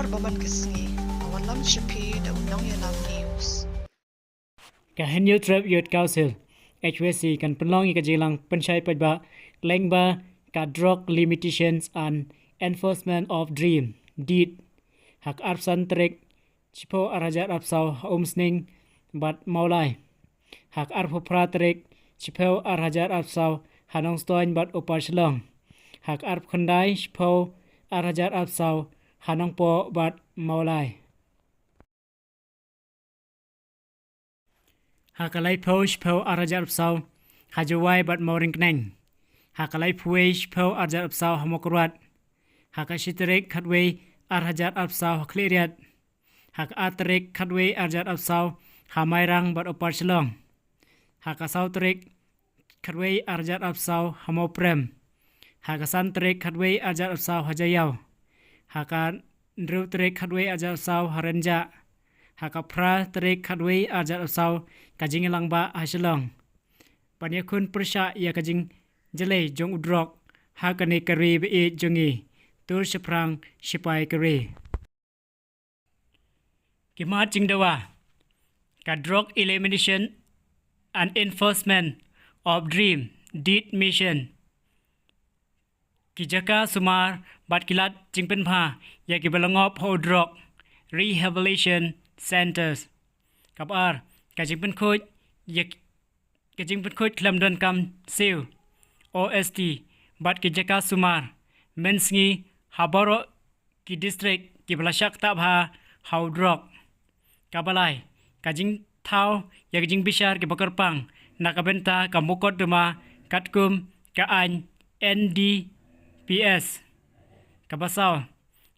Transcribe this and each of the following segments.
kubor baman kesngi awan lam chipi da undang ya lam news Ka Henry Trap Youth Council HYC kan Pynlong ka Jingpynshai Paitbah Lengba ka Drug Limitations and Enforcement of Dream Deed hak arsan trek chipo arajat apsau umsning bat maulai hak arpo pratrek chipo arajat apsau hanong stoin bat upashlong hak arp khandai chipo arajat apsau hanong po bat maulai hakalai posh po arajat apsau hajawai bat mauring kneng hakalai puish po arajat apsau hamokrat hakashitrek khatwei arajat apsau kliriat hak atrek khatwei arajat apsau hamairang bat upashlong hakasau trek khatwei arajat apsau hamoprem hakasan trek khatwei arajat apsau hajayau hakan ndru trek khatwei arajat apsau harenja hakapra trek khatwei arajat apsau kajing langba haslong panyakun persha ya kajing jele jong udrok hakane kari be jongi tur seprang sipai kari kimat jingdawa ka drug elimination and enforcement of dream deed mission ki Jaka sumar bat kilat Jingpynshai ya ki balangop ho drug rehabilitation centers kabar ka Jingpynshai ya ka Jingpynshai klam don kam siu OST bat ki Jaka sumar mensngi haboro ki district ki balashak tabha how drug kabalai kajing thau ya kajing bishar ki bakarpang nakabenta kamukot duma katkum kaan NDPS kabasau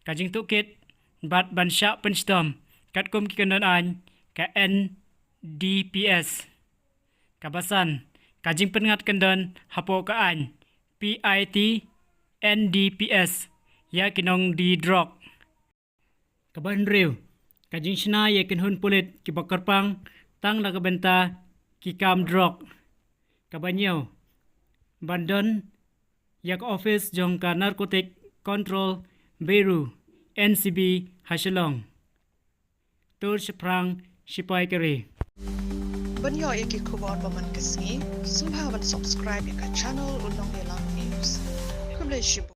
kajing tukit bat bansha penstom katkum ki kanon an ka NDPS kabasan kajing pengat kendon hapo kaan PIT NDPS ya kinong di drug kaban rew kajing shna ya kinhun pulit ki bakarpang tang nakabenta ki kam drug kabanyo bandon yak office jong ka narcotic control bureau NCB hasilong tur seprang sipai kari banyo iki kubor baman kesngi subha ban subscribe ka channel undang ya lam news kumle shibu